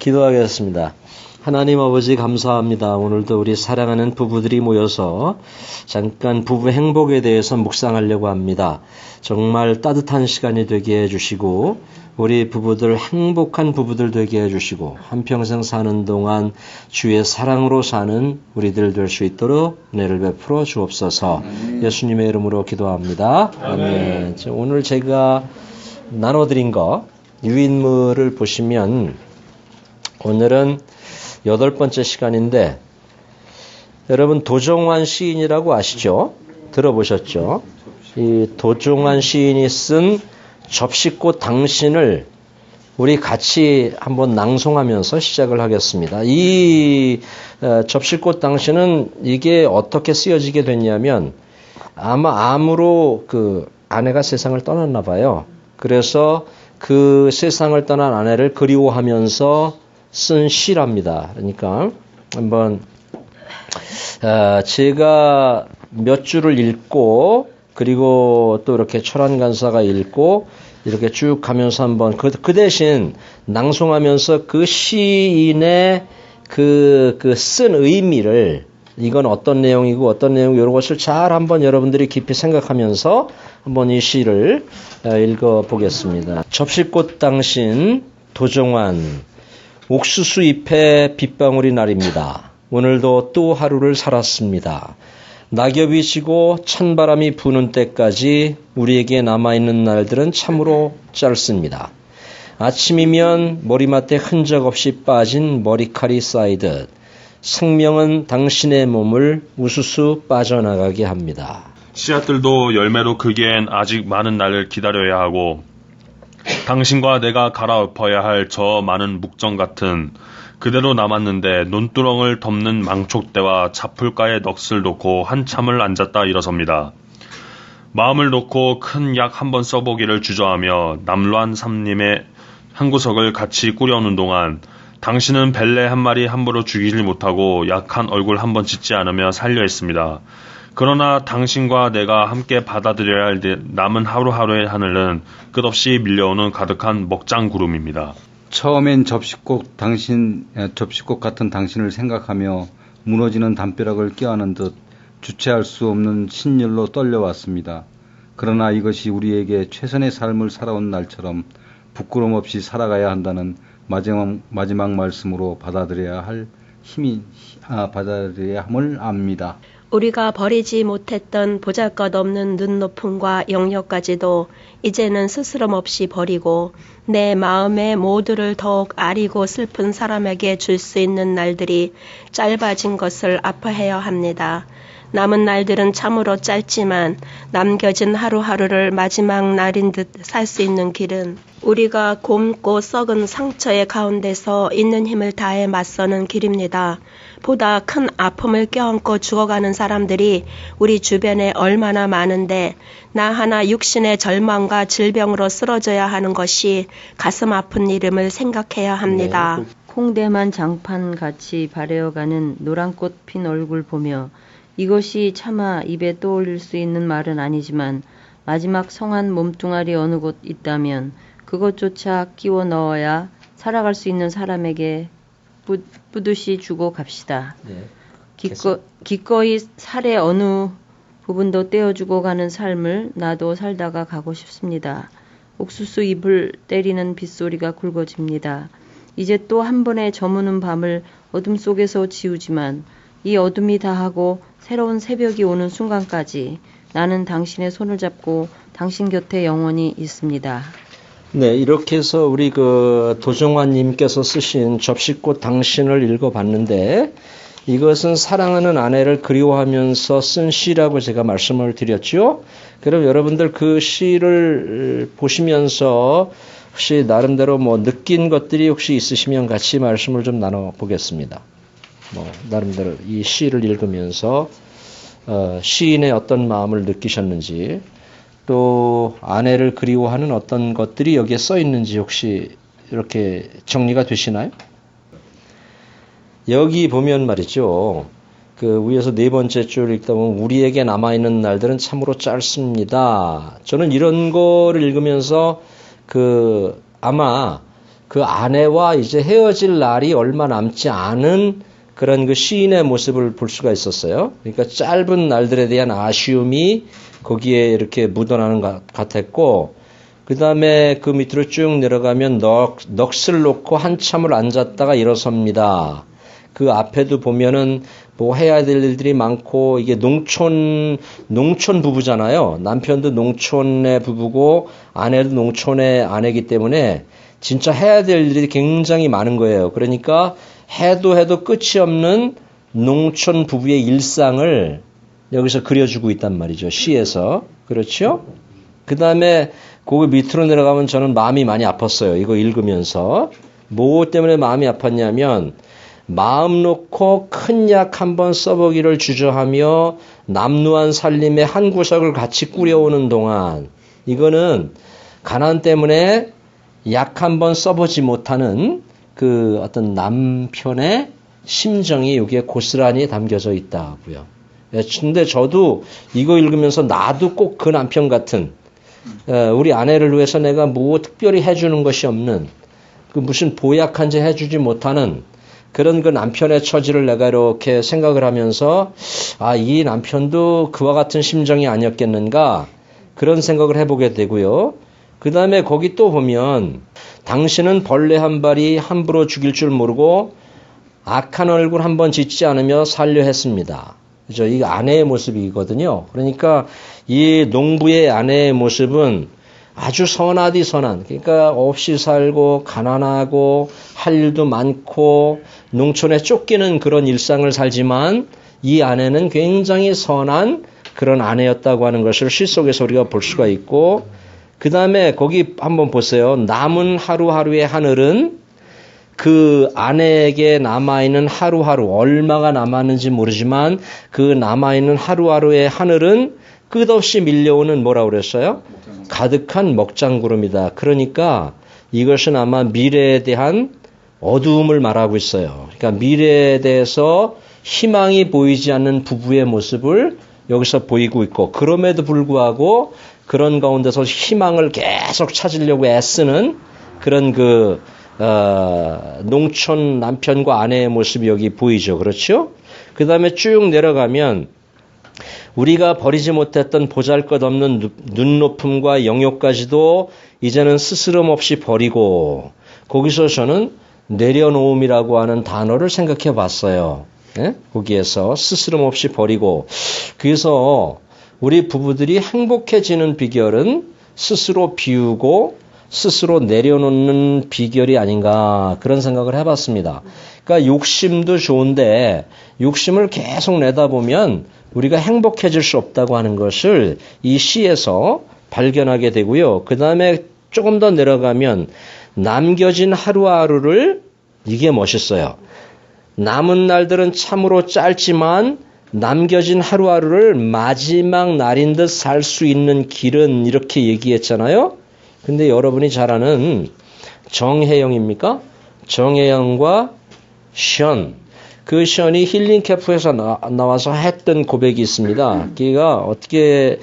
기도하겠습니다. 하나님 아버지 감사합니다. 오늘도 우리 사랑하는 부부들이 모여서 잠깐 부부 행복에 대해서 묵상하려고 합니다. 정말 따뜻한 시간이 되게 해주시고 우리 부부들 행복한 부부들 되게 해주시고 한평생 사는 동안 주의 사랑으로 사는 우리들 될 수 있도록 은혜를 베풀어 주옵소서. 예수님의 이름으로 기도합니다. 아멘. 오늘 제가 나눠드린 거 유인물을 보시면 오늘은 8번째 시간인데 여러분 도종환 시인이라고 아시죠? 들어보셨죠? 이 도종환 시인이 쓴 접시꽃 당신을 우리 같이 한번 낭송하면서 시작을 하겠습니다. 이 접시꽃 당신은 이게 어떻게 쓰여지게 됐냐면 아마 암으로 그 아내가 세상을 떠났나 봐요. 그래서 그 세상을 떠난 아내를 그리워하면서 쓴 시랍니다. 그러니까 한번 제가 몇 줄을 읽고 그리고 또 이렇게 철한 간사가 읽고 이렇게 쭉 가면서 한번 그 대신 낭송하면서 그 시인의 그 쓴 의미를 이건 어떤 내용이고 어떤 내용 이런 것을 잘 한번 여러분들이 깊이 생각하면서 한번 이 시를 읽어 보겠습니다. 접시꽃 당신 도종환 옥수수 잎에 빗방울이 날입니다. 오늘도 또 하루를 살았습니다. 낙엽이 지고 찬바람이 부는 때까지 우리에게 남아있는 날들은 참으로 짧습니다. 아침이면 머리맡에 흔적 없이 빠진 머리칼이 쌓이듯 생명은 당신의 몸을 우수수 빠져나가게 합니다. 씨앗들도 열매로 크기엔 아직 많은 날을 기다려야 하고 당신과 내가 갈아엎어야 할 저 많은 묵정 같은 그대로 남았는데 논두렁을 덮는 망촉대와 잡풀가에 넋을 놓고 한참을 앉았다 일어섭니다. 마음을 놓고 큰 약 한번 써보기를 주저하며 남루한 삼림의 한 구석을 같이 꾸려오는 동안 당신은 벨레 한 마리 함부로 죽이질 못하고 약한 얼굴 한번 짓지 않으며 살려 했습니다. 그러나 당신과 내가 함께 받아들여야 할 남은 하루하루의 하늘은 끝없이 밀려오는 가득한 먹장구름입니다. 처음엔 접시꽃 같은 당신을 생각하며 무너지는 담벼락을 껴안은 듯 주체할 수 없는 신열로 떨려왔습니다. 그러나 이것이 우리에게 최선의 삶을 살아온 날처럼 부끄럼 없이 살아가야 한다는 마지막 말씀으로 받아들여야 함을 압니다. 우리가 버리지 못했던 보잘것없는 눈높음과 영역까지도 이제는 스스럼 없이 버리고 내 마음의 모두를 더욱 아리고 슬픈 사람에게 줄 수 있는 날들이 짧아진 것을 아파해야 합니다. 남은 날들은 참으로 짧지만 남겨진 하루하루를 마지막 날인 듯 살 수 있는 길은 우리가 곪고 썩은 상처의 가운데서 있는 힘을 다해 맞서는 길입니다. 보다 큰 아픔을 껴안고 죽어가는 사람들이 우리 주변에 얼마나 많은데 나 하나 육신의 절망과 질병으로 쓰러져야 하는 것이 가슴 아픈 일임을 생각해야 합니다. 콩대만 장판같이 바래어가는 노란꽃 핀 얼굴 보며 이것이 차마 입에 떠올릴 수 있는 말은 아니지만 마지막 성한 몸뚱아리 어느 곳 있다면 그것조차 끼워 넣어야 살아갈 수 있는 사람에게 뿌듯이 주고 갑시다. 네. 기꺼이 살의 어느 부분도 떼어주고 가는 삶을 나도 살다가 가고 싶습니다. 옥수수 잎을 때리는 빗소리가 굵어집니다. 이제 또 한 번에 저무는 밤을 어둠 속에서 지우지만 이 어둠이 다하고 새로운 새벽이 오는 순간까지 나는 당신의 손을 잡고 당신 곁에 영원히 있습니다. 네, 이렇게 해서 우리 도종환 님께서 쓰신 접시꽃 당신을 읽어봤는데 이것은 사랑하는 아내를 그리워하면서 쓴 시라고 제가 말씀을 드렸죠. 그럼 여러분들 그 시를 보시면서 혹시 나름대로 느낀 것들이 혹시 있으시면 같이 말씀을 좀 나눠보겠습니다. 나름대로 이 시를 읽으면서 시인의 어떤 마음을 느끼셨는지 또 아내를 그리워하는 어떤 것들이 여기에 써 있는지 혹시 이렇게 정리가 되시나요? 여기 보면 말이죠. 그 위에서 4번째 줄 읽다 보면 우리에게 남아있는 날들은 참으로 짧습니다. 저는 이런 거를 읽으면서 아마 그 아내와 이제 헤어질 날이 얼마 남지 않은 그런 그 시인의 모습을 볼 수가 있었어요. 그러니까 짧은 날들에 대한 아쉬움이 거기에 이렇게 묻어나는 것 같았고, 그 다음에 그 밑으로 쭉 내려가면 넋을 놓고 한참을 앉았다가 일어섭니다. 그 앞에도 보면은 뭐 해야 될 일들이 많고, 이게 농촌 부부잖아요. 남편도 농촌의 부부고 아내도 농촌의 아내이기 때문에 진짜 해야 될 일이 굉장히 많은 거예요. 그러니까 해도 끝이 없는 농촌 부부의 일상을 여기서 그려주고 있단 말이죠. 시에서. 그렇죠? 그 다음에 거기 밑으로 내려가면 저는 마음이 많이 아팠어요. 이거 읽으면서. 뭐 때문에 마음이 아팠냐면, 마음 놓고 큰 약 한번 써보기를 주저하며 남루한 살림의 한 구석을 같이 꾸려오는 동안, 이거는 가난 때문에 약 한번 써보지 못하는 그 어떤 남편의 심정이 여기에 고스란히 담겨져 있다고요. 근데 저도 이거 읽으면서 나도 꼭 그 남편 같은, 우리 아내를 위해서 내가 뭐 특별히 해주는 것이 없는, 그 무슨 보약한 제 해주지 못하는 그런 그 남편의 처지를 내가 이렇게 생각을 하면서, 아, 이 남편도 그와 같은 심정이 아니었겠는가, 그런 생각을 해보게 되고요. 그 다음에 거기 또 보면, 당신은 벌레 한 발이 함부로 죽일 줄 모르고 악한 얼굴 한번 짓지 않으며 살려 했습니다. 그죠? 이 아내의 모습이거든요. 그러니까 이 농부의 아내의 모습은 아주 선하디 선한, 그러니까 없이 살고 가난하고 할 일도 많고 농촌에 쫓기는 그런 일상을 살지만, 이 아내는 굉장히 선한 그런 아내였다고 하는 것을 시 속에서 우리가 볼 수가 있고, 그 다음에 거기 한번 보세요. 남은 하루하루의 하늘은, 그 아내에게 남아있는 하루하루, 얼마가 남았는지 모르지만 그 남아있는 하루하루의 하늘은 끝없이 밀려오는, 뭐라고 그랬어요? 가득한 먹장구름이다. 그러니까 이것은 아마 미래에 대한 어두움을 말하고 있어요. 그러니까 미래에 대해서 희망이 보이지 않는 부부의 모습을 여기서 보이고 있고, 그럼에도 불구하고 그런 가운데서 희망을 계속 찾으려고 애쓰는 그런 그 농촌 남편과 아내의 모습이 여기 보이죠. 그렇죠? 그 다음에 쭉 내려가면, 우리가 버리지 못했던 보잘것없는 눈높음과 영역까지도 이제는 스스럼 없이 버리고, 거기서 저는 내려놓음이라고 하는 단어를 생각해 봤어요. 예? 거기에서 스스럼 없이 버리고, 그래서 우리 부부들이 행복해지는 비결은 스스로 비우고 스스로 내려놓는 비결이 아닌가, 그런 생각을 해봤습니다. 그러니까 욕심도 좋은데 욕심을 계속 내다 보면 우리가 행복해질 수 없다고 하는 것을 이 시에서 발견하게 되고요. 그 다음에 조금 더 내려가면 남겨진 하루하루를, 이게 멋있어요. 남은 날들은 참으로 짧지만 남겨진 하루하루를 마지막 날인 듯 살 수 있는 길은, 이렇게 얘기했잖아요. 근데 여러분이 잘 아는 정혜영입니까? 정혜영과 션. 그 션이 힐링 캠프에서 나와서 했던 고백이 있습니다. 걔가 어떻게,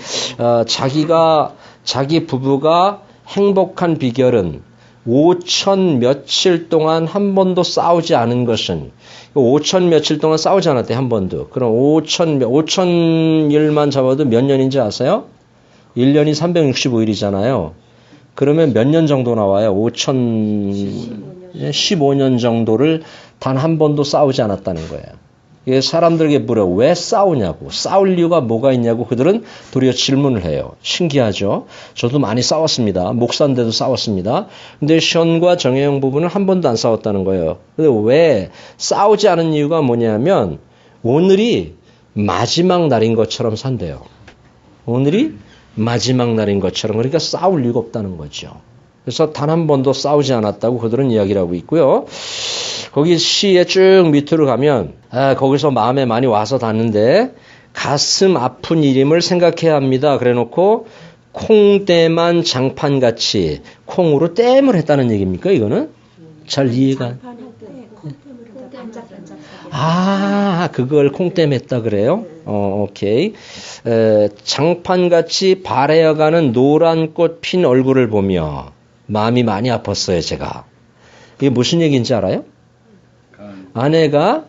자기 부부가 행복한 비결은 5천 며칠 동안 한 번도 싸우지 않은 것은, 5천 며칠 동안 싸우지 않았대, 한 번도. 그럼 5천일만 잡아도 몇 년인지 아세요? 1년이 365일이잖아요. 그러면 몇 년 정도 나와요? 15년 정도를 단 한 번도 싸우지 않았다는 거예요. 이게 사람들에게 물어, 왜 싸우냐고, 싸울 이유가 뭐가 있냐고 그들은 도리어 질문을 해요. 신기하죠? 저도 많이 싸웠습니다. 목사인데도 싸웠습니다. 근데 션과 정혜영 부부는 한 번도 안 싸웠다는 거예요. 근데 왜 싸우지 않은 이유가 뭐냐면, 오늘이 마지막 날인 것처럼 산대요. 오늘이 마지막 날인 것처럼. 그러니까 싸울 이유가 없다는 거죠. 그래서 단 한 번도 싸우지 않았다고 그들은 이야기를 하고 있고요. 거기 시에 쭉 밑으로 가면, 거기서 마음에 많이 와서 닿는데, 가슴 아픈 일임을 생각해야 합니다. 그래 놓고 콩때만 장판같이, 콩으로 땜을 했다는 얘기입니까? 이거는 잘 이해가. 그걸 콩땜했다 그래요? 오케이. 장판같이 발해어가는 노란 꽃 핀 얼굴을 보며 마음이 많이 아팠어요, 제가. 이게 무슨 얘기인지 알아요? 아내가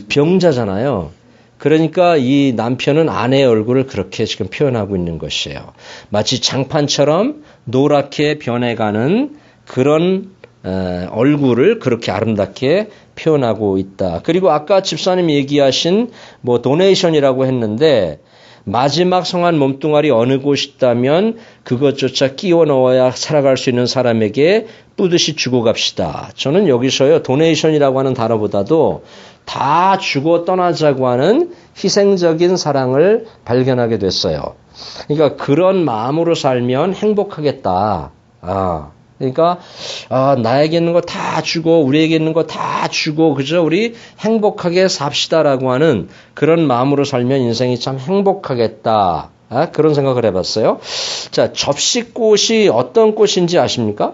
병자잖아요. 그러니까 이 남편은 아내의 얼굴을 그렇게 지금 표현하고 있는 것이에요. 마치 장판처럼 노랗게 변해가는 그런 얼굴을 그렇게 아름답게 표현하고 있다. 그리고 아까 집사님 얘기하신 뭐 도네이션이라고 했는데 마지막 성한 몸뚱아리 어느 곳이 있다면 그것조차 끼워 넣어야 살아갈 수 있는 사람에게 뿌듯이 주고 갑시다. 저는 여기서요 도네이션이라고 하는 단어보다도 다 주고 떠나자고 하는 희생적인 사랑을 발견하게 됐어요. 그러니까 그런 마음으로 살면 행복하겠다. 그러니까 나에게 있는 거 다 주고 우리에게 있는 거 다 주고 그죠? 우리 행복하게 삽시다라고 하는 그런 마음으로 살면 인생이 참 행복하겠다. 그런 생각을 해봤어요. 자, 접시꽃이 어떤 꽃인지 아십니까?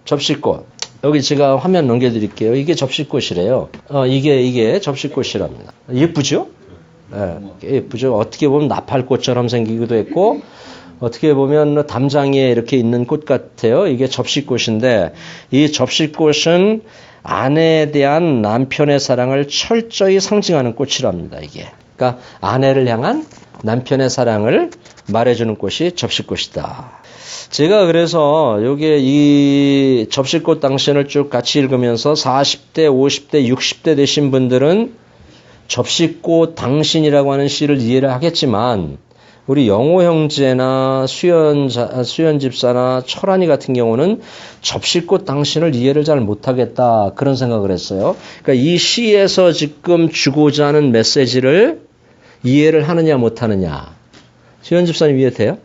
접시꽃. 여기 제가 화면 넘겨드릴게요. 이게 접시꽃이래요. 이게 접시꽃이랍니다. 예쁘죠? 예쁘죠? 어떻게 보면 나팔꽃처럼 생기기도 했고 어떻게 보면 담장에 이렇게 있는 꽃 같아요. 이게 접시꽃인데 이 접시꽃은 아내에 대한 남편의 사랑을 철저히 상징하는 꽃이랍니다. 이게. 그러니까 아내를 향한 남편의 사랑을 말해주는 꽃이 접시꽃이다. 제가 그래서 여기에 이 접시꽃 당신을 쭉 같이 읽으면서 40대, 50대, 60대 되신 분들은 접시꽃 당신이라고 하는 시를 이해를 하겠지만 우리 영호 형제나 수연 집사나 철환이 같은 경우는 접시꽃 당신을 이해를 잘 못하겠다 그런 생각을 했어요. 그러니까 이 시에서 지금 주고자 하는 메시지를 이해를 하느냐 못하느냐. 수연 집사님 이해돼요?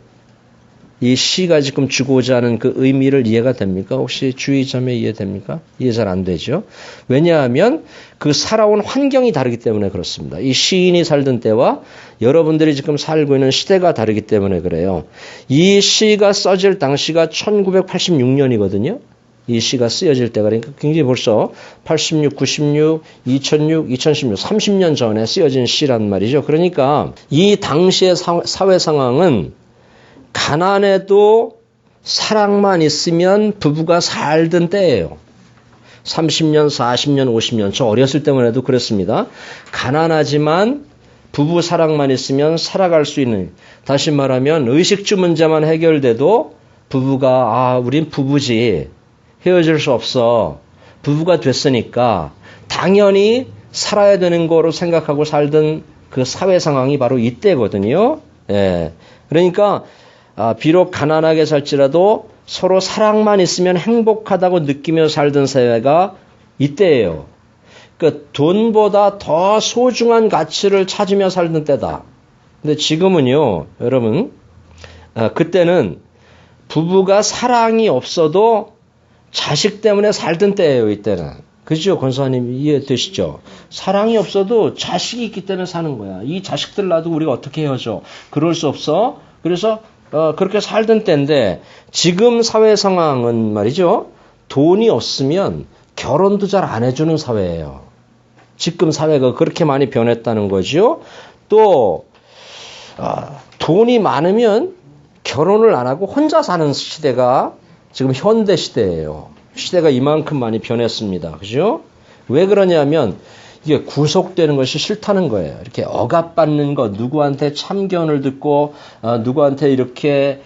이 시가 지금 주고자 하는 그 의미를 이해가 됩니까? 혹시 주의자매 이해됩니까? 이해 잘 안 되죠. 왜냐하면 그 살아온 환경이 다르기 때문에 그렇습니다. 이 시인이 살던 때와 여러분들이 지금 살고 있는 시대가 다르기 때문에 그래요. 이 시가 써질 당시가 1986년이거든요. 이 시가 쓰여질 때가 그러니까 굉장히 벌써 86, 96, 2006, 2016, 30년 전에 쓰여진 시란 말이죠. 그러니까 이 당시의 사회 상황은 가난해도 사랑만 있으면 부부가 살던 때예요. 30년, 40년, 50년. 저 어렸을 때만 해도 그랬습니다. 가난하지만 부부 사랑만 있으면 살아갈 수 있는. 다시 말하면 의식주 문제만 해결돼도 부부가 우린 부부지. 헤어질 수 없어. 부부가 됐으니까 당연히 살아야 되는 거로 생각하고 살던 그 사회 상황이 바로 이때거든요. 예. 그러니까 비록 가난하게 살지라도 서로 사랑만 있으면 행복하다고 느끼며 살던 사회가 이때예요. 그러니까 돈보다 더 소중한 가치를 찾으며 살던 때다. 근데 지금은요, 여러분, 그때는 부부가 사랑이 없어도 자식 때문에 살던 때예요, 이때는. 그죠? 권사님 이해되시죠? 사랑이 없어도 자식이 있기 때문에 사는 거야. 이 자식들 놔두고 우리가 어떻게 헤어져? 그럴 수 없어. 그래서 그렇게 살던 때인데 지금 사회 상황은 말이죠. 돈이 없으면 결혼도 잘 안 해주는 사회예요. 지금 사회가 그렇게 많이 변했다는 거죠. 또 돈이 많으면 결혼을 안 하고 혼자 사는 시대가 지금 현대 시대예요. 시대가 이만큼 많이 변했습니다. 그죠? 왜 그러냐면 이게 구속되는 것이 싫다는 거예요. 이렇게 억압받는 것, 누구한테 참견을 듣고 누구한테 이렇게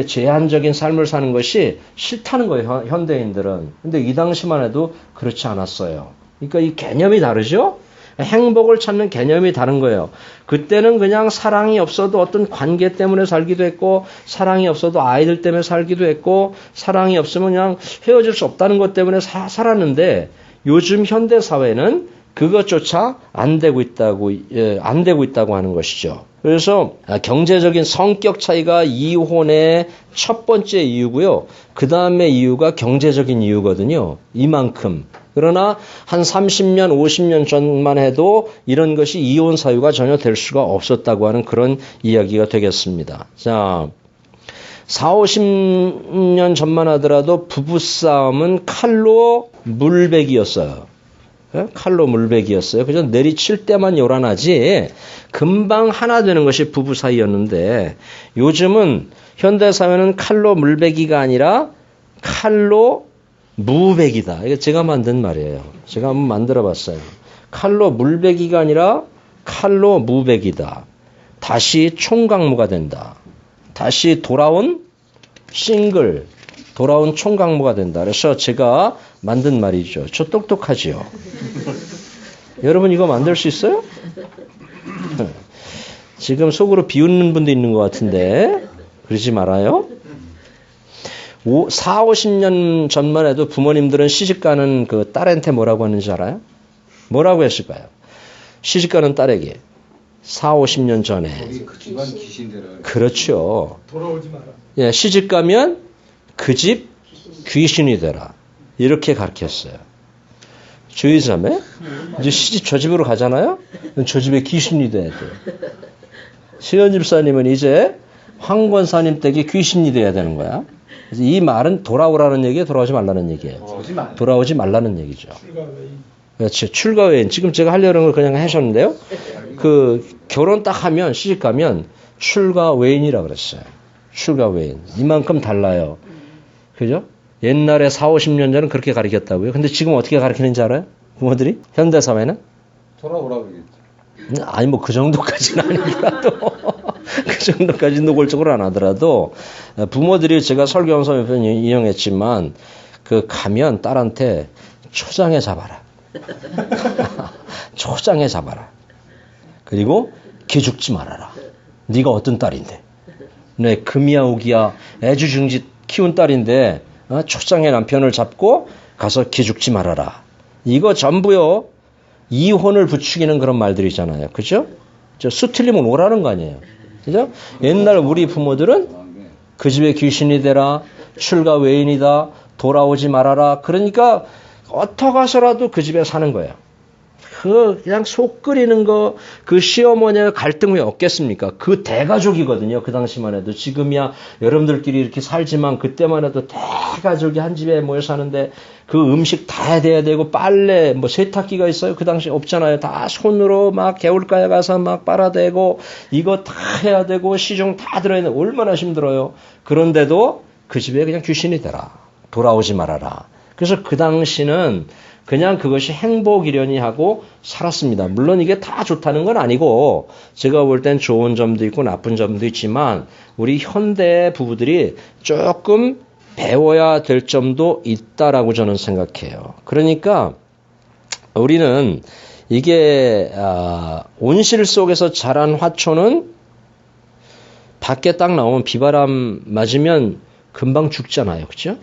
제한적인 삶을 사는 것이 싫다는 거예요. 현대인들은. 근데 이 당시만 해도 그렇지 않았어요. 그러니까 이 개념이 다르죠? 행복을 찾는 개념이 다른 거예요. 그때는 그냥 사랑이 없어도 어떤 관계 때문에 살기도 했고 사랑이 없어도 아이들 때문에 살기도 했고 사랑이 없으면 그냥 헤어질 수 없다는 것 때문에 살았는데 요즘 현대 사회는 그것조차 안 되고 있다고 하는 것이죠. 그래서 경제적인 성격 차이가 이혼의 첫 번째 이유고요. 그 다음에 이유가 경제적인 이유거든요. 이만큼. 그러나 한 30년, 50년 전만 해도 이런 것이 이혼 사유가 전혀 될 수가 없었다고 하는 그런 이야기가 되겠습니다. 자, 40, 50년 전만 하더라도 부부싸움은 칼로 물베기였어요. 칼로 물베기였어요. 그저 내리칠 때만 요란하지 금방 하나 되는 것이 부부 사이였는데 요즘은 현대사회는 칼로 물베기가 아니라 칼로 무배기다. 이거 제가 만든 말이에요. 제가 한번 만들어 봤어요. 칼로 물배기가 아니라 칼로 무배기다. 다시 총각무가 된다. 다시 돌아온 싱글, 돌아온 총각무가 된다. 그래서 제가 만든 말이죠. 저 똑똑하지요. 여러분 이거 만들 수 있어요? 지금 속으로 비웃는 분도 있는 것 같은데 그러지 말아요. 40-50년 전만 해도 부모님들은 시집가는 그 딸한테 뭐라고 하는지 알아요? 뭐라고 했을까요? 시집가는 딸에게 40-50년 전에 그 집안 귀신들을 그렇죠. 돌아오지 마라. 예, 시집가면 그 집 귀신이 되라. 이렇게 가르쳤어요. 주의자매 이제 시집 저 집으로 가잖아요. 저 집에 귀신이 돼야 돼요. 시현 집사님은 이제 황 권사님 댁에 귀신이 돼야 되는 거야. 그래서 이 말은 돌아오라는 얘기예요, 돌아오지 말라는 얘기예요. 돌아오지 말라는 얘기죠. 그렇죠. 출가 외인. 지금 제가 하려는 걸 그냥 하셨는데요. 그 결혼 딱 하면 시집 가면 출가 외인이라 그랬어요. 출가 외인. 이만큼 달라요. 그죠? 옛날에 40-50년 전은 그렇게 가르쳤다고요. 근데 지금 어떻게 가르치는지 알아요? 부모들이? 현대 사회는? 돌아오라고 그러겠죠. 아니 뭐 그 정도까지는 아니더라도 그 정도까지 노골적으로 안 하더라도 부모들이 제가 설교하면서 이용했지만 그 가면 딸한테 초장에 잡아라. 초장에 잡아라. 그리고 기죽지 말아라. 네가 어떤 딸인데. 네, 금이야 오기야 애주중지 키운 딸인데 초장에 남편을 잡고 가서 기죽지 말아라. 이거 전부요. 이혼을 부추기는 그런 말들이잖아요. 그죠? 수 틀리면 오라는 거 아니에요. 그죠? 옛날 우리 부모들은 그 집에 귀신이 되라, 출가 외인이다, 돌아오지 말아라. 그러니까 어떠가서라도 그 집에 사는 거예요. 그냥 속 끓이는 거, 그 시어머니와 갈등 왜 없겠습니까? 그 대가족이거든요. 그 당시만 해도. 지금이야 여러분들끼리 이렇게 살지만 그때만 해도 대가족이 한 집에 모여 사는데 그 음식 다 해야 되고 빨래, 뭐 세탁기가 있어요. 그 당시 없잖아요. 다 손으로 막 개울가에 가서 막 빨아대고 이거 다 해야 되고 시중 다 들어있는 얼마나 힘들어요. 그런데도 그 집에 그냥 귀신이 되라. 돌아오지 말아라. 그래서 그 당시는 그냥 그것이 행복이려니 하고 살았습니다. 물론 이게 다 좋다는 건 아니고 제가 볼 땐 좋은 점도 있고 나쁜 점도 있지만 우리 현대 부부들이 조금 배워야 될 점도 있다라고 저는 생각해요. 그러니까 우리는 이게 온실 속에서 자란 화초는 밖에 딱 나오면 비바람 맞으면 금방 죽잖아요. 그렇죠?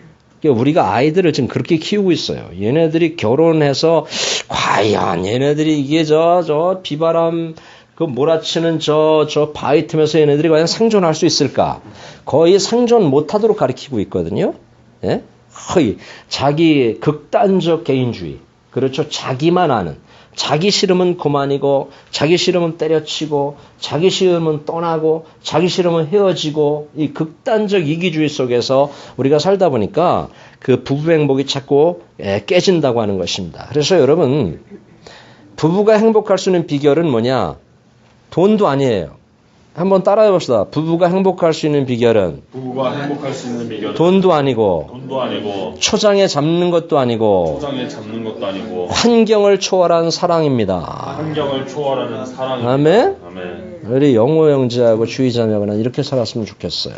우리가 아이들을 지금 그렇게 키우고 있어요. 얘네들이 결혼해서 과연 얘네들이 이게 저 비바람 그 몰아치는 저 바위 틈에서 얘네들이 과연 생존할 수 있을까? 거의 생존 못하도록 가르치고 있거든요. 예? 거의 자기 극단적 개인주의. 그렇죠. 자기만 아는. 자기 싫으면 그만이고 자기 싫으면 때려치고 자기 싫으면 떠나고 자기 싫으면 헤어지고 이 극단적 이기주의 속에서 우리가 살다 보니까 그 부부 행복이 자꾸 깨진다고 하는 것입니다. 그래서 여러분 부부가 행복할 수 있는 비결은 뭐냐? 돈도 아니에요. 한번 따라해 봅시다. 부부가 행복할 수 있는 비결은 돈도 아니고 초장에 잡는 것도 아니고 환경을 초월한 사랑입니다. 아멘? 우리 영호 형제하고 주의자매가 이렇게 살았으면 좋겠어요.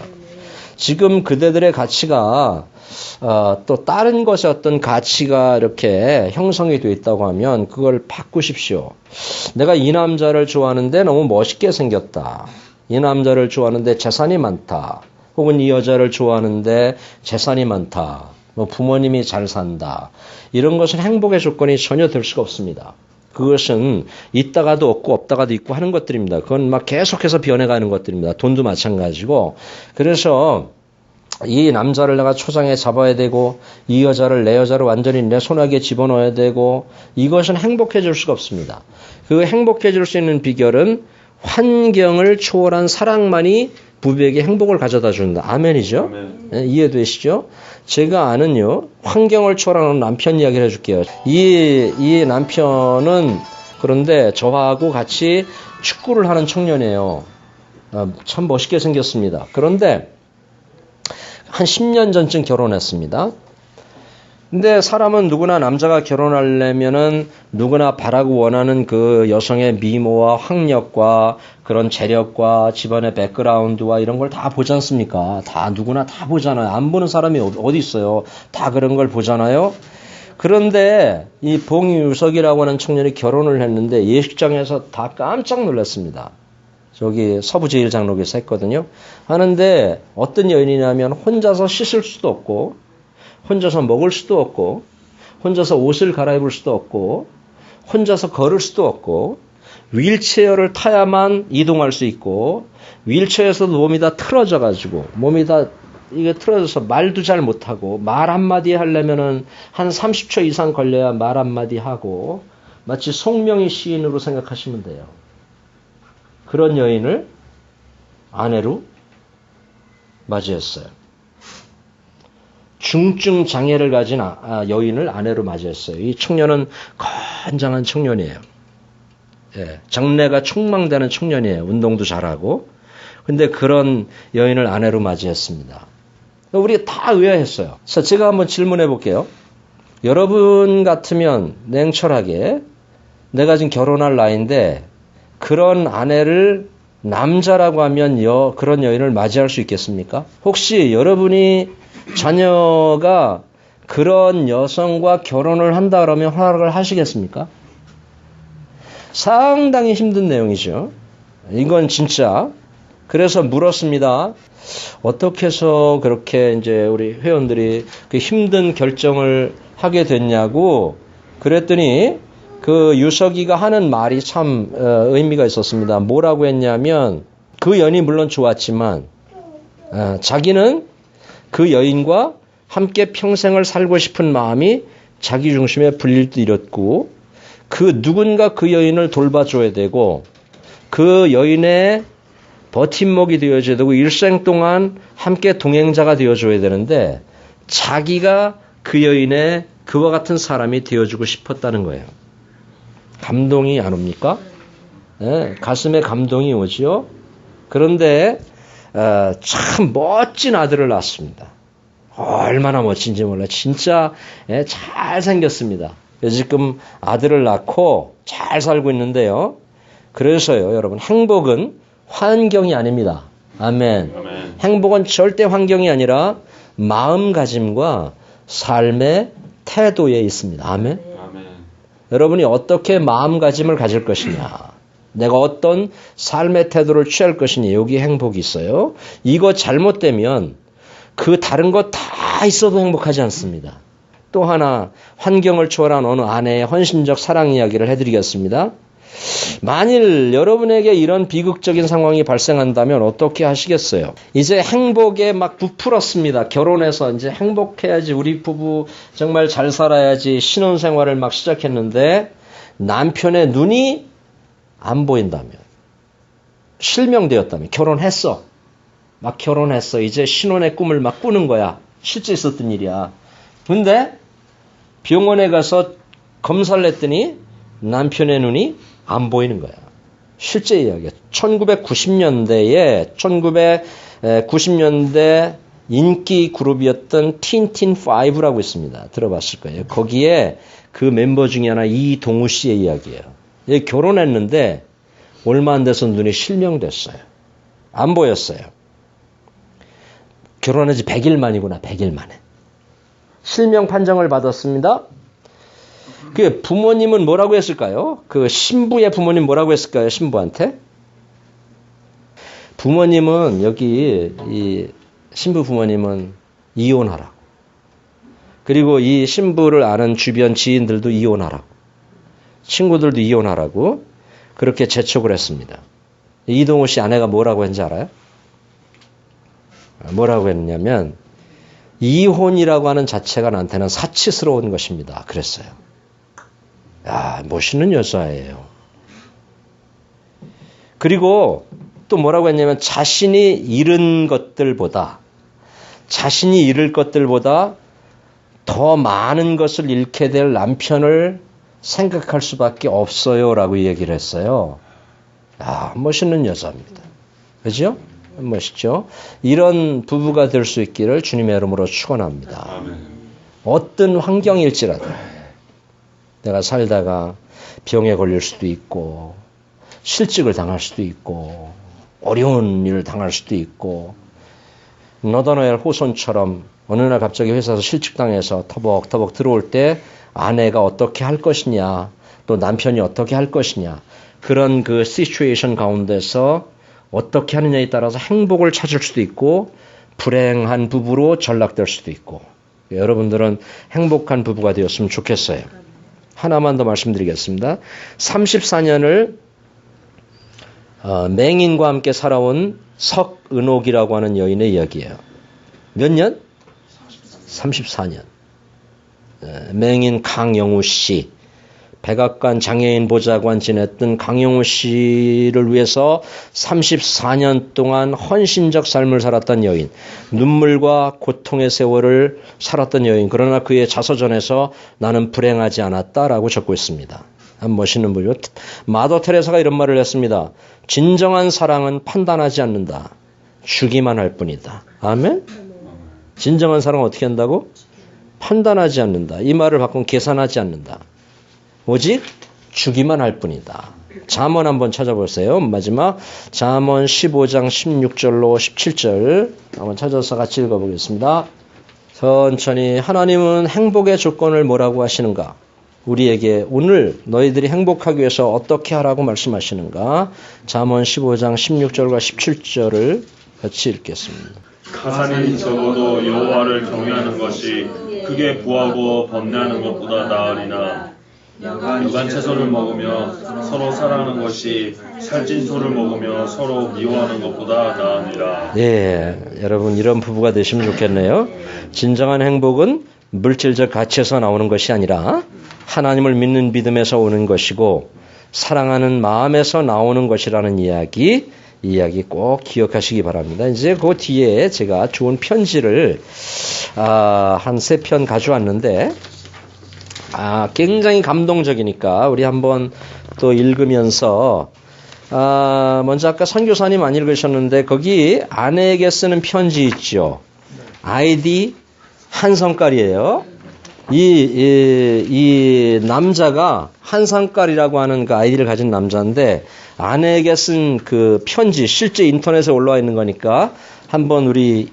지금 그대들의 가치가 또 다른 것의 어떤 가치가 이렇게 형성이 되어 있다고 하면 그걸 바꾸십시오. 내가 이 남자를 좋아하는데 너무 멋있게 생겼다. 이 남자를 좋아하는데 재산이 많다. 혹은 이 여자를 좋아하는데 재산이 많다. 뭐 부모님이 잘 산다. 이런 것은 행복의 조건이 전혀 될 수가 없습니다. 그것은 있다가도 없고 없다가도 있고 하는 것들입니다. 그건 막 계속해서 변해가는 것들입니다. 돈도 마찬가지고. 그래서 이 남자를 내가 초장에 잡아야 되고 이 여자를 내 여자를 완전히 내 손아귀에 집어넣어야 되고 이것은 행복해질 수가 없습니다. 그 행복해질 수 있는 비결은 환경을 초월한 사랑만이 부부에게 행복을 가져다 준다. 아멘이죠? 아멘. 네, 이해되시죠? 제가 아는요, 환경을 초월하는 남편 이야기를 해줄게요. 이 남편은 그런데 저하고 같이 축구를 하는 청년이에요. 참 멋있게 생겼습니다. 그런데 한 10년 전쯤 결혼했습니다. 근데 사람은 누구나 남자가 결혼하려면은 누구나 바라고 원하는 그 여성의 미모와 학력과 그런 재력과 집안의 백그라운드와 이런 걸 다 보지 않습니까? 다 누구나 다 보잖아요. 안 보는 사람이 어디 있어요? 다 그런 걸 보잖아요. 그런데 이 봉유석이라고 하는 청년이 결혼을 했는데 예식장에서 다 깜짝 놀랐습니다. 저기 서부제일장로교에서 했거든요. 하는데 어떤 여인이냐면 혼자서 씻을 수도 없고 혼자서 먹을 수도 없고 혼자서 옷을 갈아입을 수도 없고 혼자서 걸을 수도 없고 휠체어를 타야만 이동할 수 있고 휠체어에서도 몸이 다 틀어져 가지고 몸이 다 이게 틀어져서 말도 잘 못하고 말 한마디 하려면은 한 30초 이상 걸려야 말 한마디 하고 마치 송명희 시인으로 생각하시면 돼요. 그런 여인을 아내로 맞이했어요. 중증 장애를 가진 여인을 아내로 맞이했어요. 이 청년은 건장한 청년이에요. 예, 장래가 촉망되는 청년이에요. 운동도 잘하고. 근데 그런 여인을 아내로 맞이했습니다. 우리가 다 의아했어요. 자, 제가 한번 질문해 볼게요. 여러분 같으면 냉철하게 내가 지금 결혼할 나이인데 그런 아내를 남자라고 하면 그런 여인을 맞이할 수 있겠습니까? 혹시 여러분이 자녀가 그런 여성과 결혼을 한다 그러면 허락을 하시겠습니까? 상당히 힘든 내용이죠. 이건 진짜. 그래서 물었습니다. 어떻게 해서 그렇게 이제 우리 회원들이 그 힘든 결정을 하게 됐냐고 그랬더니 그 유석이가 하는 말이 참 의미가 있었습니다. 뭐라고 했냐면 그 연이 물론 좋았지만 자기는 그 여인과 함께 평생을 살고 싶은 마음이 자기 중심에 불릴 듯 일었고 그 누군가 그 여인을 돌봐줘야 되고 그 여인의 버팀목이 되어줘야 되고 일생 동안 함께 동행자가 되어줘야 되는데 자기가 그 여인의 그와 같은 사람이 되어주고 싶었다는 거예요. 감동이 안 옵니까? 네, 가슴에 감동이 오죠. 그런데 참 멋진 아들을 낳았습니다. 얼마나 멋진지 몰라. 진짜 잘 생겼습니다. 지금 아들을 낳고 잘 살고 있는데요. 그래서요, 여러분, 행복은 환경이 아닙니다. 아멘. 아멘. 행복은 절대 환경이 아니라 마음가짐과 삶의 태도에 있습니다. 아멘. 아멘. 여러분이 어떻게 마음가짐을 가질 것이냐, 내가 어떤 삶의 태도를 취할 것이냐, 여기에 행복이 있어요. 이거 잘못되면 그 다른 거 다 있어도 행복하지 않습니다. 또 하나 환경을 초월한 어느 아내의 헌신적 사랑 이야기를 해드리겠습니다. 만일 여러분에게 이런 비극적인 상황이 발생한다면 어떻게 하시겠어요? 이제 행복에 막 부풀었습니다. 결혼해서 이제 행복해야지, 우리 부부 정말 잘 살아야지, 신혼생활을 막 시작했는데 남편의 눈이 안 보인다면, 실명되었다면, 결혼했어. 막 결혼했어. 이제 신혼의 꿈을 막 꾸는 거야. 실제 있었던 일이야. 근데 병원에 가서 검사를 했더니 남편의 눈이 안 보이는 거야. 실제 이야기야. 1990년대 인기 그룹이었던 틴틴5라고 있습니다. 들어봤을 거예요. 거기에 그 멤버 중에 하나 이동우 씨의 이야기예요. 결혼했는데 얼마 안 돼서 눈이 실명됐어요. 안 보였어요. 결혼한 지 100일 만이구나. 100일 만에. 실명 판정을 받았습니다. 그 부모님은 뭐라고 했을까요? 그 신부의 부모님 뭐라고 했을까요? 신부한테? 부모님은 여기 이 신부 부모님은 이혼하라고. 그리고 이 신부를 아는 주변 지인들도 이혼하라고. 친구들도 이혼하라고 그렇게 재촉을 했습니다. 이동우 씨 아내가 뭐라고 했는지 알아요? 뭐라고 했냐면 이혼이라고 하는 자체가 나한테는 사치스러운 것입니다. 그랬어요. 야, 멋있는 여자예요. 그리고 또 뭐라고 했냐면 자신이 잃을 것들보다 더 많은 것을 잃게 될 남편을 생각할 수밖에 없어요 라고 얘기를 했어요. 야, 멋있는 여자입니다. 그죠? 멋있죠? 이런 부부가 될 수 있기를 주님의 이름으로 축원합니다. 어떤 환경일지라도 내가 살다가 병에 걸릴 수도 있고 실직을 당할 수도 있고 어려운 일을 당할 수도 있고 너더너엘 호손처럼 어느 날 갑자기 회사에서 실직당해서 터벅터벅 들어올 때 아내가 어떻게 할 것이냐 또 남편이 어떻게 할 것이냐 그런 그 시츄에이션 가운데서 어떻게 하느냐에 따라서 행복을 찾을 수도 있고 불행한 부부로 전락될 수도 있고 여러분들은 행복한 부부가 되었으면 좋겠어요. 하나만 더 말씀드리겠습니다. 34년을 맹인과 함께 살아온 석은옥이라고 하는 여인의 이야기예요. 몇 년? 34년. 맹인 강영우 씨, 백악관 장애인 보좌관 지냈던 강영우 씨를 위해서 34년 동안 헌신적 삶을 살았던 여인, 눈물과 고통의 세월을 살았던 여인, 그러나 그의 자서전에서 나는 불행하지 않았다라고 적고 있습니다. 멋있는 분이요. 마더 테레사가 이런 말을 했습니다. 진정한 사랑은 판단하지 않는다. 주기만 할 뿐이다. 아멘? 진정한 사랑은 어떻게 한다고? 판단하지 않는다. 이 말을 바꾸면 계산하지 않는다. 오직 주기만 할 뿐이다. 잠언 한번 찾아보세요. 마지막 잠언 15장 16절로 17절 한번 찾아서 같이 읽어보겠습니다. 천천히. 하나님은 행복의 조건을 뭐라고 하시는가? 우리에게 오늘 너희들이 행복하기 위해서 어떻게 하라고 말씀하시는가? 잠언 15장 16절과 17절을 같이 읽겠습니다. 가산이 적어도 여호와를 경외하는 것이 크게 부하고 번뇌하는 것보다 나으리나 여간 채소를 먹으며 서로 사랑하는 것이 살찐 소를 먹으며 서로 미워하는 것보다 나으니라. 예, 여러분 이런 부부가 되시면 좋겠네요. 진정한 행복은 물질적 가치에서 나오는 것이 아니라 하나님을 믿는 믿음에서 오는 것이고 사랑하는 마음에서 나오는 것이라는 이야기 꼭 기억하시기 바랍니다. 이제 그 뒤에 제가 좋은 편지를 한 3편 가져왔는데 굉장히 감동적이니까 우리 한번 또 읽으면서 먼저 아까 선교사님 안 읽으셨는데 거기 아내에게 쓰는 편지 있죠. 아이디 한성깔이에요. 이 남자가 한성깔이라고 하는 그 아이디를 가진 남자인데 아내에게 쓴 그 편지 실제 인터넷에 올라와 있는 거니까 한번 우리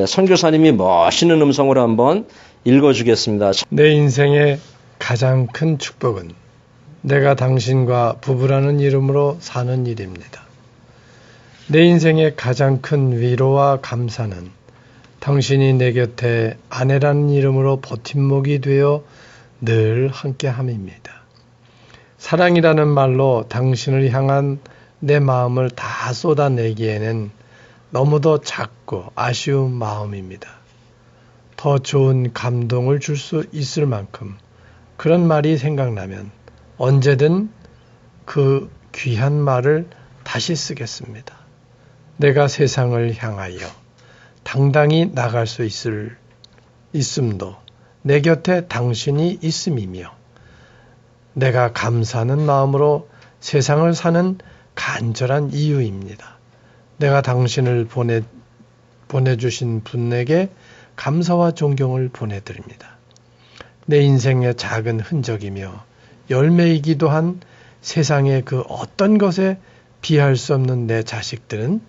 선교사님이 멋있는 음성으로 한번 읽어주겠습니다. 내 인생의 가장 큰 축복은 내가 당신과 부부라는 이름으로 사는 일입니다. 내 인생의 가장 큰 위로와 감사는 당신이 내 곁에 아내라는 이름으로 버팀목이 되어 늘 함께함입니다. 사랑이라는 말로 당신을 향한 내 마음을 다 쏟아내기에는 너무도 작고 아쉬운 마음입니다. 더 좋은 감동을 줄 수 있을 만큼 그런 말이 생각나면 언제든 그 귀한 말을 다시 쓰겠습니다. 내가 세상을 향하여 당당히 나갈 수 있음도 내 곁에 당신이 있음이며 내가 감사하는 마음으로 세상을 사는 간절한 이유입니다. 내가 당신을 보내주신 분에게 감사와 존경을 보내드립니다. 내 인생의 작은 흔적이며 열매이기도 한 세상의 그 어떤 것에 비할 수 없는 내 자식들은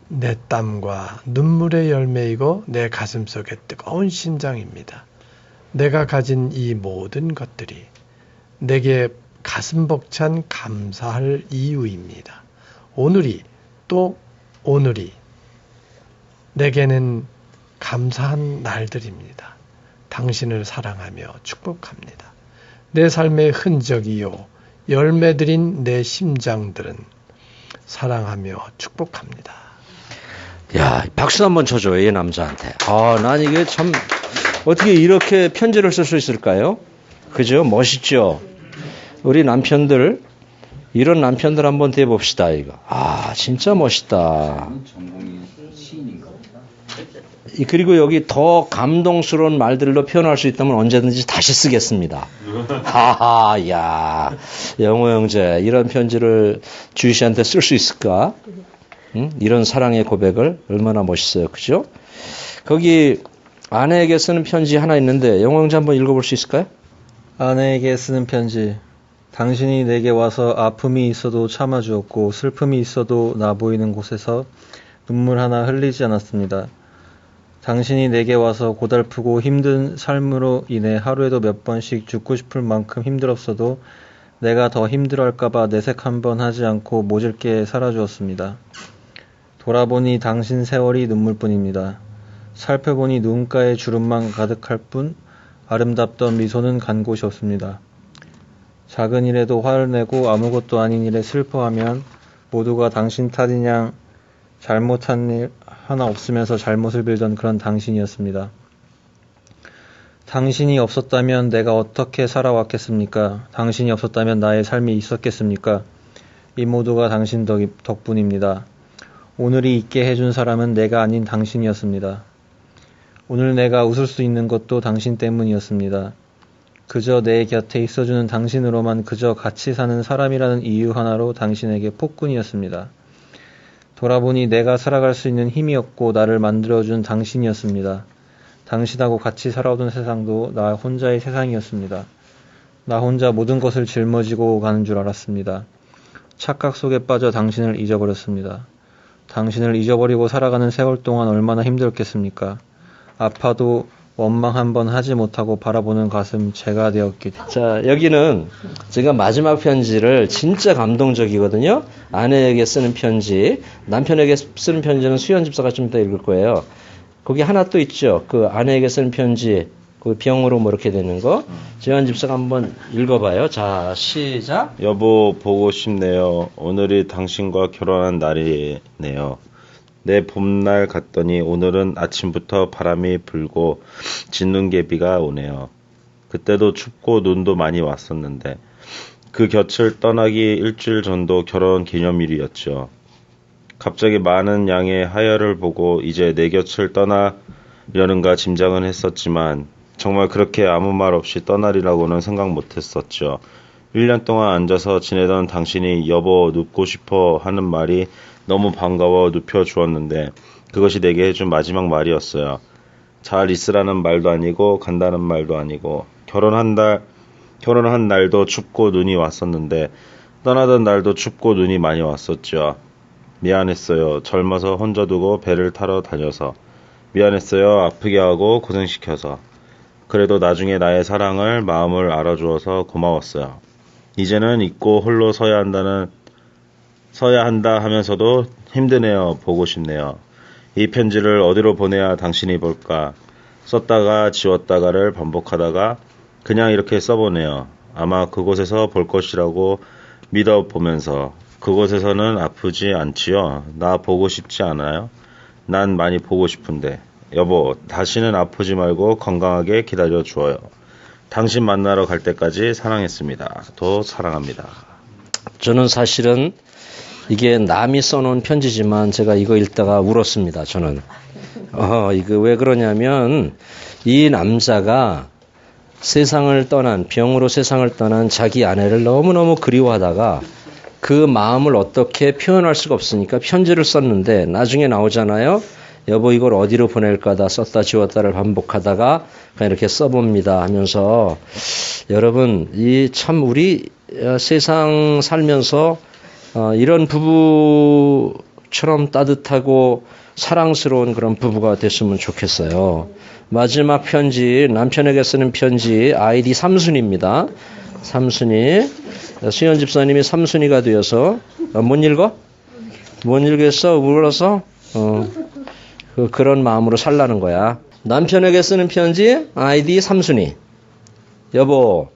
내 땀과 눈물의 열매이고 내 가슴속의 뜨거운 심장입니다. 내가 가진 이 모든 것들이 내게 가슴 벅찬 감사할 이유입니다. 오늘이 내게는 감사한 날들입니다. 당신을 사랑하며 축복합니다. 내 삶의 흔적이요 열매들인 내 심장들은 사랑하며 축복합니다. 야, 박수 한번 쳐줘요, 이 남자한테. 난 이게 참 어떻게 이렇게 편지를 쓸 수 있을까요? 그죠? 멋있죠? 우리 남편들, 이런 남편들 한번 대봅시다, 이거. 진짜 멋있다. 그리고 여기 더 감동스러운 말들로 표현할 수 있다면 언제든지 다시 쓰겠습니다. 야, 영호 형제, 이런 편지를 주희 씨한테 쓸 수 있을까? 응? 이런 사랑의 고백을 얼마나 멋있어요, 그죠? 거기 아내에게 쓰는 편지 하나 있는데 영광자 한번 읽어볼 수 있을까요? 아내에게 쓰는 편지. 당신이 내게 와서 아픔이 있어도 참아주었고 슬픔이 있어도 나 보이는 곳에서 눈물 하나 흘리지 않았습니다. 당신이 내게 와서 고달프고 힘든 삶으로 인해 하루에도 몇 번씩 죽고 싶을 만큼 힘들었어도 내가 더 힘들어할까봐 내색 한 번 하지 않고 모질게 살아주었습니다. 돌아보니 당신 세월이 눈물뿐입니다. 살펴보니 눈가에 주름만 가득할 뿐 아름답던 미소는 간 곳이 없습니다. 작은 일에도 화를 내고 아무것도 아닌 일에 슬퍼하면 모두가 당신 탓이냐 잘못한 일 하나 없으면서 잘못을 빌던 그런 당신이었습니다. 당신이 없었다면 내가 어떻게 살아왔겠습니까? 당신이 없었다면 나의 삶이 있었겠습니까? 이 모두가 당신 덕분입니다. 오늘이 있게 해준 사람은 내가 아닌 당신이었습니다. 오늘 내가 웃을 수 있는 것도 당신 때문이었습니다. 그저 내 곁에 있어주는 당신으로만 그저 같이 사는 사람이라는 이유 하나로 당신에게 폭군이었습니다. 돌아보니 내가 살아갈 수 있는 힘이었고 나를 만들어준 당신이었습니다. 당신하고 같이 살아오던 세상도 나 혼자의 세상이었습니다. 나 혼자 모든 것을 짊어지고 가는 줄 알았습니다. 착각 속에 빠져 당신을 잊어버렸습니다. 당신을 잊어버리고 살아가는 세월 동안 얼마나 힘들었겠습니까? 아파도 원망 한번 하지 못하고 바라보는 가슴 제가 되었기. 자, 여기는 제가 마지막 편지를 진짜 감동적이거든요. 아내에게 쓰는 편지, 남편에게 쓰는 편지는 수현 집사가 좀 이따 읽을 거예요. 거기 하나 또 있죠. 그 아내에게 쓰는 편지, 그 병으로 뭐 이렇게 되는 거. 재환 집사가 한번 읽어봐요. 자, 시작. 여보, 보고 싶네요. 오늘이 당신과 결혼한 날이네요. 내 봄날 갔더니 오늘은 아침부터 바람이 불고 진눈개비가 오네요. 그때도 춥고 눈도 많이 왔었는데 그 곁을 떠나기 일주일 전도 결혼 기념일이었죠. 갑자기 많은 양의 하혈을 보고 이제 내 곁을 떠나려는가 짐작은 했었지만 정말 그렇게 아무 말 없이 떠나리라고는 생각 못했었죠. 1년 동안 앉아서 지내던 당신이 여보 눕고 싶어 하는 말이 너무 반가워 눕혀주었는데 그것이 내게 해준 마지막 말이었어요. 잘 있으라는 말도 아니고 간다는 말도 아니고 결혼한 날도 춥고 눈이 왔었는데 떠나던 날도 춥고 눈이 많이 왔었죠. 미안했어요. 젊어서 혼자 두고 배를 타러 다녀서. 미안했어요. 아프게 하고 고생시켜서. 그래도 나중에 나의 사랑을 마음을 알아주어서 고마웠어요. 이제는 잊고 홀로 서야 한다 하면서도 힘드네요. 보고 싶네요. 이 편지를 어디로 보내야 당신이 볼까? 썼다가 지웠다가를 반복하다가 그냥 이렇게 써보네요. 아마 그곳에서 볼 것이라고 믿어보면서. 그곳에서는 아프지 않지요? 나 보고 싶지 않아요? 난 많이 보고 싶은데. 여보, 다시는 아프지 말고 건강하게 기다려주어요. 당신 만나러 갈 때까지 사랑했습니다. 더 사랑합니다. 저는 사실은 이게 남이 써놓은 편지지만 제가 이거 읽다가 울었습니다. 저는. 이거 왜 그러냐면 이 남자가 병으로 세상을 떠난 자기 아내를 너무너무 그리워하다가 그 마음을 어떻게 표현할 수가 없으니까 편지를 썼는데 나중에 나오잖아요. 여보 이걸 어디로 보낼까다 썼다 지웠다를 반복하다가 그냥 이렇게 써봅니다 하면서 여러분 이 참 우리 세상 살면서 이런 부부처럼 따뜻하고 사랑스러운 그런 부부가 됐으면 좋겠어요. 마지막 편지, 남편에게 쓰는 편지, 아이디 삼순이입니다. 삼순이. 수현 집사님이 삼순이가 되어서, 못 읽어? 못 읽겠어? 울어서? 그런 마음으로 살라는 거야. 남편에게 쓰는 편지, 아이디 삼순이. 여보,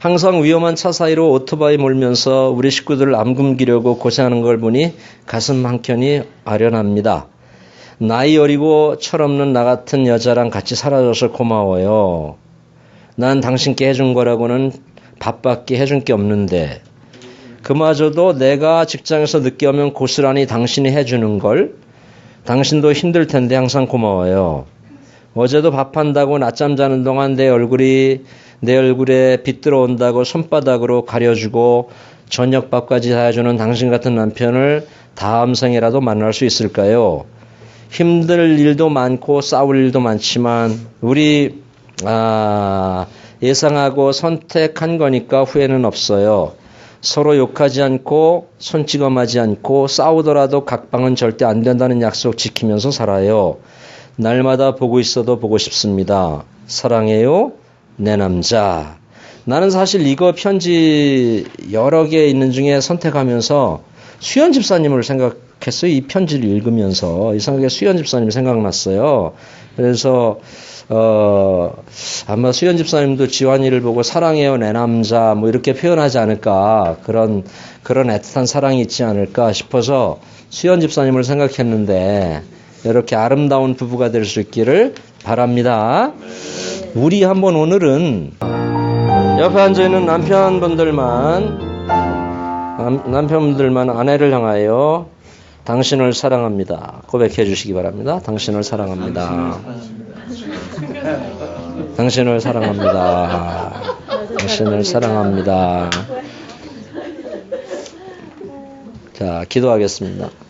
항상 위험한 차 사이로 오토바이 몰면서 우리 식구들을 암굶기려고 고생하는 걸 보니 가슴 한켠이 아련합니다. 나이 어리고 철없는 나 같은 여자랑 같이 살아줘서 고마워요. 난 당신께 해준 거라고는 밥밖에 해준 게 없는데 그마저도 내가 직장에서 늦게 오면 고스란히 당신이 해주는 걸 당신도 힘들 텐데 항상 고마워요. 어제도 밥한다고 낮잠 자는 동안 내 얼굴에 빛 들어온다고 손바닥으로 가려주고 저녁밥까지 다 해주는 당신 같은 남편을 다음 생에라도 만날 수 있을까요? 힘들 일도 많고 싸울 일도 많지만 우리 예상하고 선택한 거니까 후회는 없어요. 서로 욕하지 않고 손찌검하지 않고 싸우더라도 각방은 절대 안 된다는 약속 지키면서 살아요. 날마다 보고 있어도 보고 싶습니다. 사랑해요, 내 남자. 나는 사실 이거 편지 여러 개 있는 중에 선택하면서 수연 집사님을 생각했어요. 이 편지를 읽으면서 이상하게 수연 집사님 생각났어요. 그래서 아마 수연 집사님도 지환이를 보고 사랑해요 내 남자 뭐 이렇게 표현하지 않을까, 그런 애틋한 사랑이 있지 않을까 싶어서 수연 집사님을 생각했는데 이렇게 아름다운 부부가 될 수 있기를 바랍니다. 우리 한번 오늘은 옆에 앉아있는 남편분들만 아내를 향하여 당신을 사랑합니다 고백해 주시기 바랍니다. 당신을 사랑합니다. 당신을 사랑합니다. 당신을 사랑합니다. 자, 기도하겠습니다.